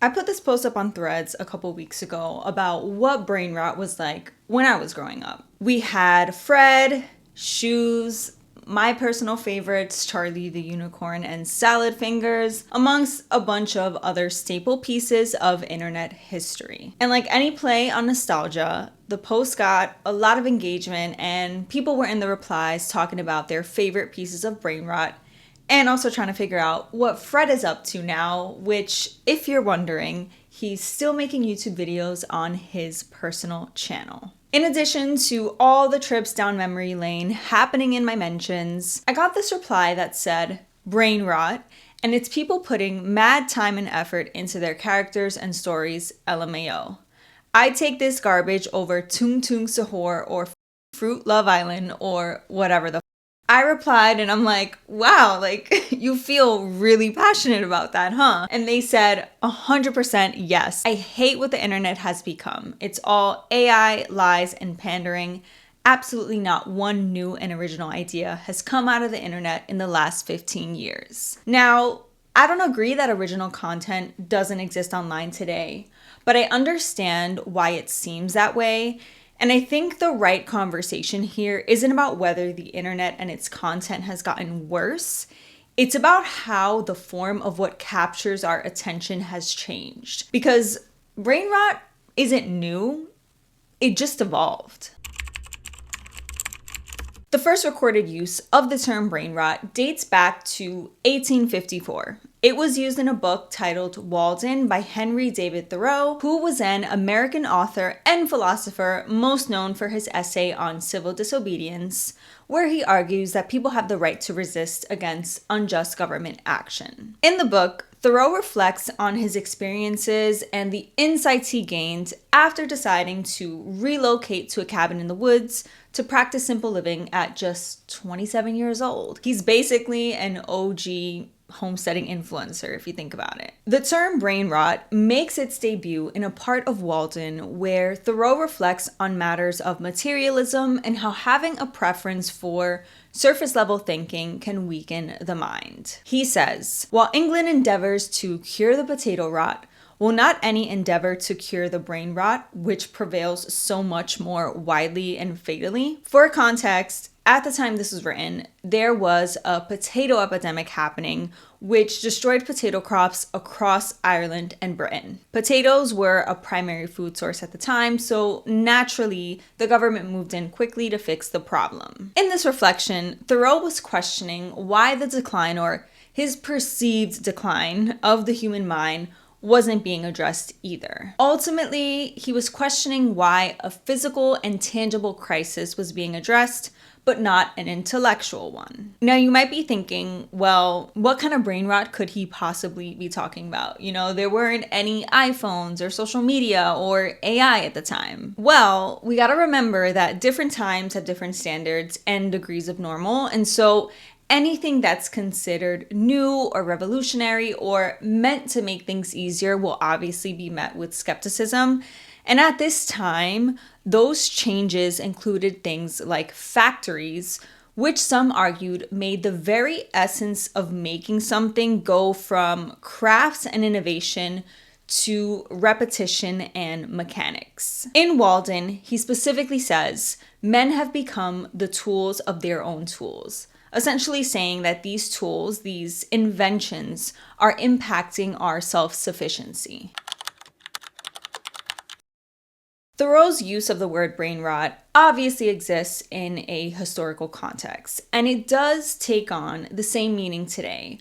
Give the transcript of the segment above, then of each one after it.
I put this post up on Threads a couple weeks ago about what brain rot was like when I was growing up. We had Fred, shoes, my personal favorites, Charlie the Unicorn and Salad Fingers, amongst a bunch of other staple pieces of internet history. And like any play on nostalgia, the post got a lot of engagement and people were in the replies talking about their favorite pieces of brain rot and also trying to figure out what Fred is up to now, which, if you're wondering, he's still making YouTube videos on his personal channel. In addition to all the trips down memory lane happening in my mentions, I got this reply that said, brain rot, and it's people putting mad time and effort into their characters and stories, LMAO. I take this garbage over Tung Tung Sahur or Fruit Love Island or whatever the I replied and I'm like, wow, like you feel really passionate about that, huh? And they said 100% yes. I hate what the internet has become. It's all AI, lies, and pandering. Absolutely not one new and original idea has come out of the internet in the last 15 years. Now, I don't agree that original content doesn't exist online today, but I understand why it seems that way. And I think the right conversation here isn't about whether the internet and its content has gotten worse. It's about how the form of what captures our attention has changed. Because brain rot isn't new, it just evolved. The first recorded use of the term brain rot dates back to 1854. It was used in a book titled Walden by Henry David Thoreau, who was an American author and philosopher most known for his essay on civil disobedience, where he argues that people have the right to resist against unjust government action. In the book, Thoreau reflects on his experiences and the insights he gained after deciding to relocate to a cabin in the woods to practice simple living at just 27 years old. He's basically an OG homesteading influencer, if you think about it. The term brain rot makes its debut in a part of Walden where Thoreau reflects on matters of materialism and how having a preference for surface level thinking can weaken the mind. He says, while England endeavors to cure the potato rot, will not any endeavor to cure the brain rot, which prevails so much more widely and fatally? For context, at the time this was written, there was a potato epidemic happening, which destroyed potato crops across Ireland and Britain. Potatoes were a primary food source at the time, so naturally, the government moved in quickly to fix the problem. In this reflection, Thoreau was questioning why the decline, or his perceived decline, of the human mind wasn't being addressed either. Ultimately, he was questioning why a physical and tangible crisis was being addressed, but not an intellectual one. Now, you might be thinking, well, what kind of brain rot could he possibly be talking about? You know, there weren't any iPhones or social media or AI at the time. Well, we gotta remember that different times have different standards and degrees of normal, and so anything that's considered new or revolutionary or meant to make things easier will obviously be met with skepticism. And at this time, those changes included things like factories, which some argued made the very essence of making something go from crafts and innovation to repetition and mechanics. In Walden, he specifically says, men have become the tools of their own tools, essentially saying that these tools, these inventions, are impacting our self-sufficiency. Thoreau's use of the word brain rot obviously exists in a historical context, and it does take on the same meaning today.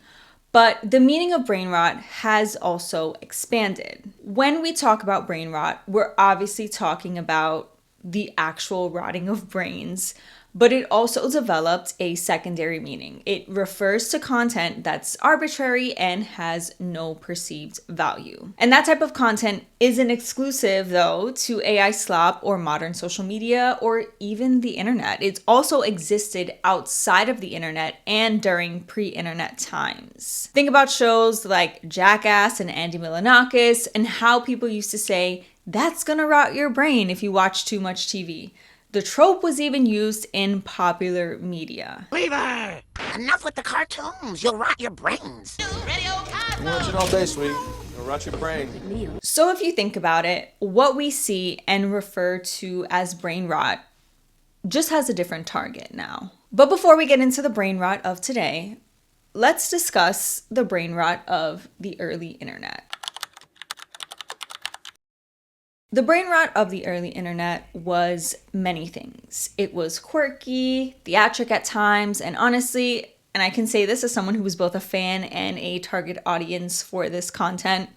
But the meaning of brain rot has also expanded. When we talk about brain rot, we're obviously talking about the actual rotting of brains, but it also developed a secondary meaning. It refers to content that's arbitrary and has no perceived value. And that type of content isn't exclusive, though, to AI slop or modern social media or even the internet. It also existed outside of the internet and during pre-internet times. Think about shows like Jackass and Andy Milonakis and how people used to say, that's gonna rot your brain if you watch too much TV. The trope was even used in popular media. Weaver! Enough with the cartoons! You'll rot your brains! I'm watching all day, sweetie. Rot your brain. So if you think about it, what we see and refer to as brain rot just has a different target now. But before we get into the brain rot of today, let's discuss the brain rot of the early internet. The brain rot of the early internet was many things. It was quirky, theatric at times, and honestly, and I can say this as someone who was both a fan and a target audience for this content,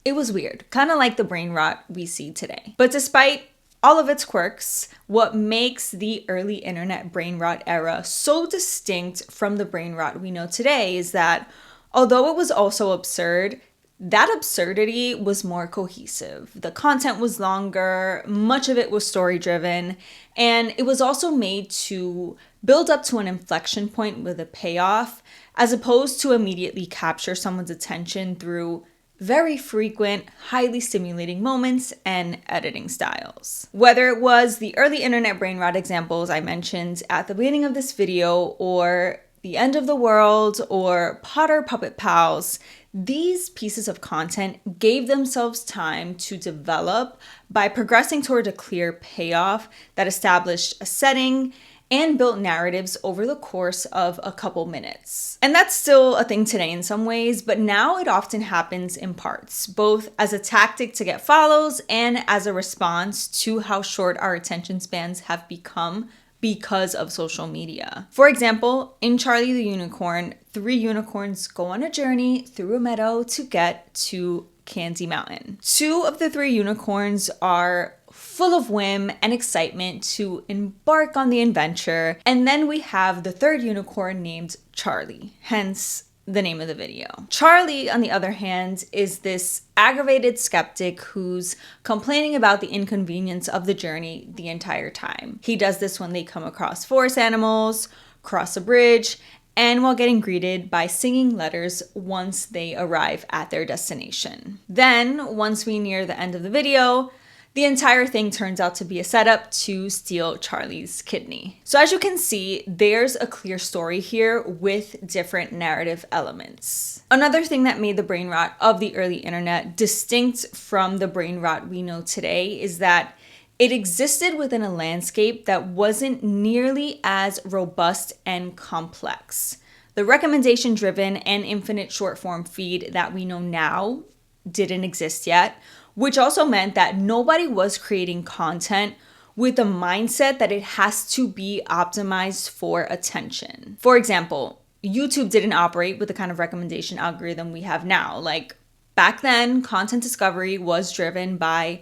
it was weird, kind of like the brain rot we see today. But despite all of its quirks, what makes the early internet brain rot era so distinct from the brain rot we know today is that although it was also absurd, that absurdity was more cohesive. The content was longer, much of it was story-driven, and it was also made to build up to an inflection point with a payoff, as opposed to immediately capture someone's attention through very frequent, highly stimulating moments and editing styles. Whether it was the early internet brain rot examples I mentioned at the beginning of this video, or The End of the World, or Potter Puppet Pals, these pieces of content gave themselves time to develop by progressing toward a clear payoff that established a setting and built narratives over the course of a couple minutes. And that's still a thing today in some ways, but now it often happens in parts, both as a tactic to get follows and as a response to how short our attention spans have become because of social media. For example, in Charlie the Unicorn, 3 unicorns go on a journey through a meadow to get to Candy Mountain. 2 of the 3 unicorns are full of whim and excitement to embark on the adventure, and then we have the 3rd unicorn named Charlie, hence the name of the video. Charlie, on the other hand, is this aggravated skeptic who's complaining about the inconvenience of the journey the entire time. He does this when they come across forest animals, cross a bridge, and while getting greeted by singing letters once they arrive at their destination. Then, once we near the end of the video, the entire thing turns out to be a setup to steal Charlie's kidney. So as you can see, there's a clear story here with different narrative elements. Another thing that made the brain rot of the early internet distinct from the brain rot we know today is that it existed within a landscape that wasn't nearly as robust and complex. The recommendation-driven and infinite short-form feed that we know now didn't exist yet, which also meant that nobody was creating content with the mindset that it has to be optimized for attention. For example, YouTube didn't operate with the kind of recommendation algorithm we have now. Like back then, content discovery was driven by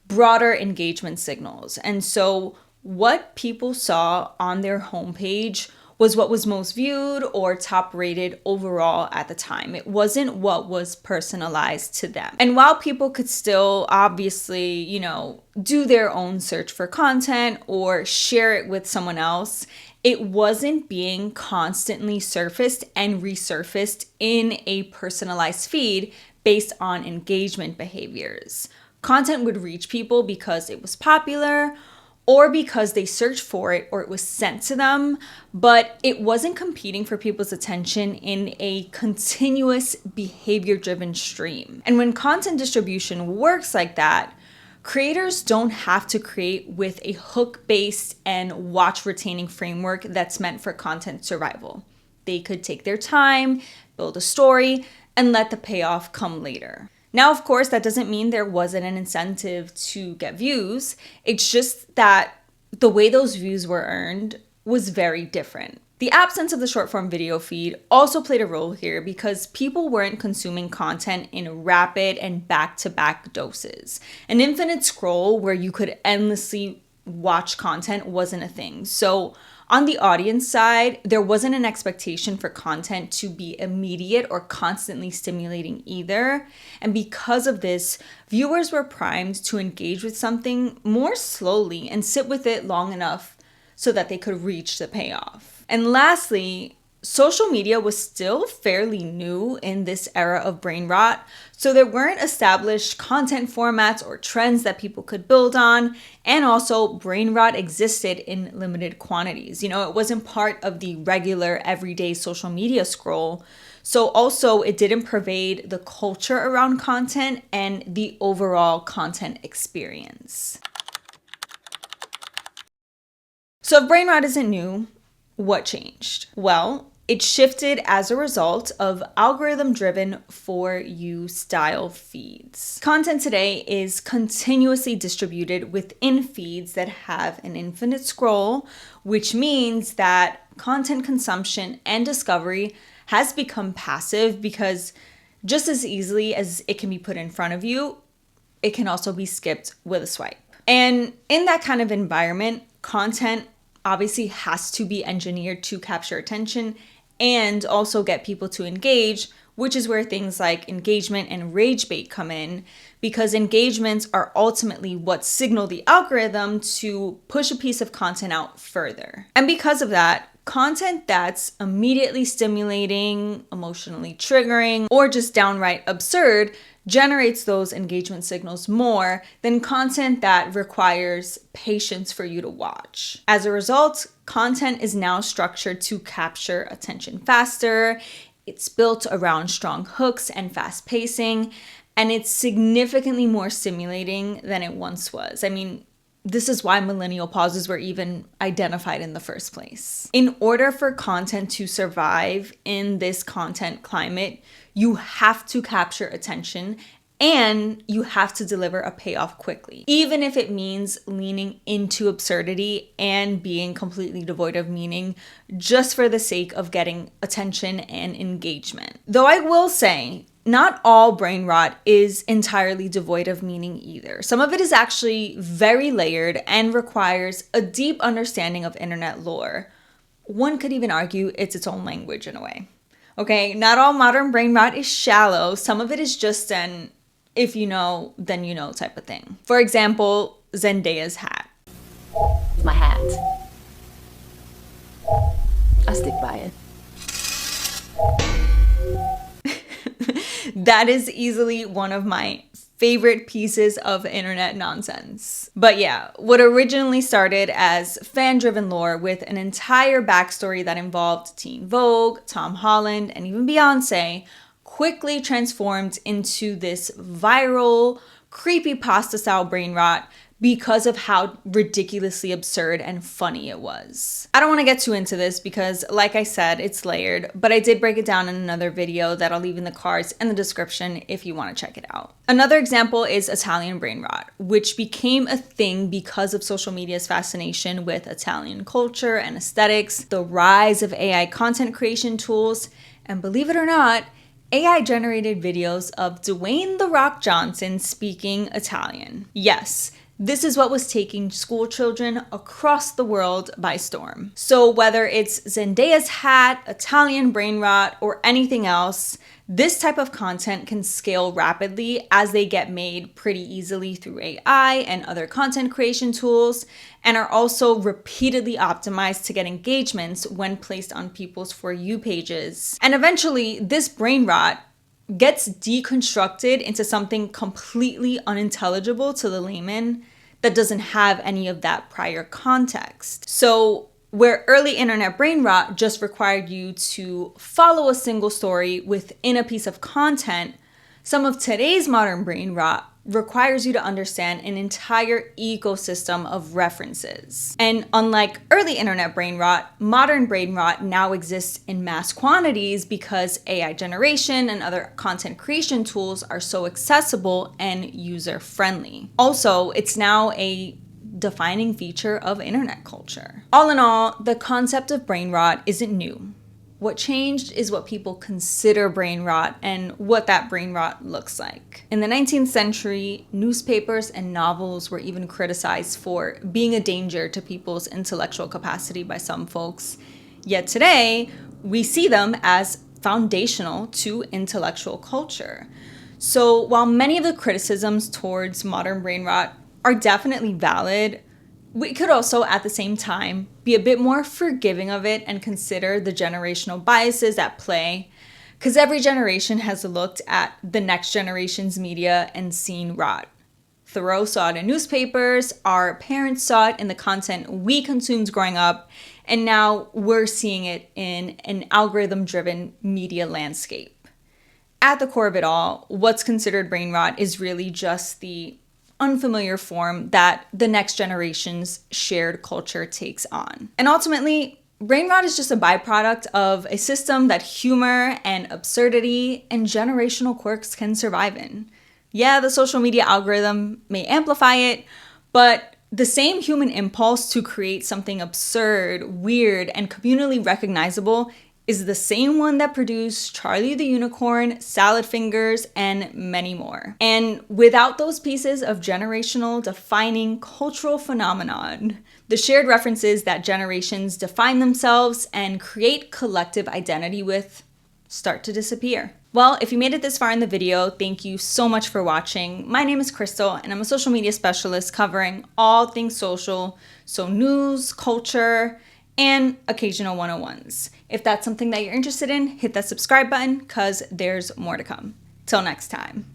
broader engagement signals. And so what people saw on their homepage was what was most viewed or top rated overall at the time. It wasn't what was personalized to them. And while people could still obviously, do their own search for content or share it with someone else, it wasn't being constantly surfaced and resurfaced in a personalized feed based on engagement behaviors. Content would reach people because it was popular, or because they searched for it or it was sent to them, but it wasn't competing for people's attention in a continuous behavior-driven stream. And when content distribution works like that, creators don't have to create with a hook-based and watch-retaining framework that's meant for content survival. They could take their time, build a story, and let the payoff come later. Now, of course, that doesn't mean there wasn't an incentive to get views. It's just that the way those views were earned was very different. The absence of the short-form video feed also played a role here because people weren't consuming content in rapid and back-to-back doses. An infinite scroll where you could endlessly watch content wasn't a thing. So on the audience side, there wasn't an expectation for content to be immediate or constantly stimulating either. And because of this, viewers were primed to engage with something more slowly and sit with it long enough so that they could reach the payoff. And lastly, social media was still fairly new in this era of brain rot, so there weren't established content formats or trends that people could build on, and also brain rot existed in limited quantities. You know, it wasn't part of the regular everyday social media scroll, so also it didn't pervade the culture around content and the overall content experience. So if brain rot isn't new, what changed? Well, it shifted as a result of algorithm-driven For You style feeds. Content today is continuously distributed within feeds that have an infinite scroll, which means that content consumption and discovery has become passive because just as easily as it can be put in front of you, it can also be skipped with a swipe. And in that kind of environment, content obviously has to be engineered to capture attention and also get people to engage, which is where things like engagement and rage bait come in, because engagements are ultimately what signal the algorithm to push a piece of content out further. And because of that, content that's immediately stimulating, emotionally triggering, or just downright absurd generates those engagement signals more than content that requires patience for you to watch. As a result, content is now structured to capture attention faster. It's built around strong hooks and fast pacing, and it's significantly more stimulating than it once was. I mean, this is why millennial pauses were even identified in the first place. In order for content to survive in this content climate, you have to capture attention and you have to deliver a payoff quickly, even if it means leaning into absurdity and being completely devoid of meaning just for the sake of getting attention and engagement. Though I will say, not all brain rot is entirely devoid of meaning either. Some of it is actually very layered and requires a deep understanding of internet lore. One could even argue it's its own language in a way. Okay, not all modern brain rot is shallow. Some of it is just an if you know, then you know type of thing. For example, Zendaya's hat. My hat. I stick by it. That is easily one of my favorite pieces of internet nonsense. But yeah, what originally started as fan-driven lore with an entire backstory that involved Teen Vogue, Tom Holland, and even Beyonce quickly transformed into this viral, creepypasta-style brain rot because of how ridiculously absurd and funny it was. I don't want to get too into this because, like I said, it's layered, but I did break it down in another video that I'll leave in the cards and the description if you want to check it out. Another example is Italian brain rot, which became a thing because of social media's fascination with Italian culture and aesthetics, the rise of AI content creation tools, and believe it or not, AI-generated videos of Dwayne "The Rock" Johnson speaking Italian. Yes, this is what was taking school children across the world by storm. So whether it's Zendaya's hat, Italian brain rot, or anything else, this type of content can scale rapidly as they get made pretty easily through AI and other content creation tools, and are also repeatedly optimized to get engagements when placed on people's For You pages. And eventually, this brain rot gets deconstructed into something completely unintelligible to the layman that doesn't have any of that prior context. So where early internet brain rot just required you to follow a single story within a piece of content, some of today's modern brain rot requires you to understand an entire ecosystem of references. And unlike early internet brain rot, modern brain rot now exists in mass quantities because AI generation and other content creation tools are so accessible and user-friendly. Also, it's now a defining feature of internet culture. All in all, the concept of brain rot isn't new. What changed is what people consider brain rot and what that brain rot looks like. In the 19th century, newspapers and novels were even criticized for being a danger to people's intellectual capacity by some folks. Yet today, we see them as foundational to intellectual culture. So while many of the criticisms towards modern brain rot are definitely valid, We could also, at the same time, be a bit more forgiving of it and consider the generational biases at play, because every generation has looked at the next generation's media and seen rot. Thoreau saw it in newspapers, our parents saw it in the content we consumed growing up, and now we're seeing it in an algorithm-driven media landscape. At the core of it all, what's considered brain rot is really just the unfamiliar form that the next generation's shared culture takes on. And ultimately, brain rot is just a byproduct of a system that humor and absurdity and generational quirks can survive in. Yeah, the social media algorithm may amplify it, but the same human impulse to create something absurd, weird, and communally recognizable is the same one that produced Charlie the Unicorn, Salad Fingers, and many more. And without those pieces of generational defining cultural phenomenon, the shared references that generations define themselves and create collective identity with start to disappear. Well, if you made it this far in the video, thank you so much for watching. My name is Crystal, and I'm a social media specialist covering all things social, so news, culture, and occasional 101s. If that's something that you're interested in, hit that subscribe button because there's more to come. Till next time.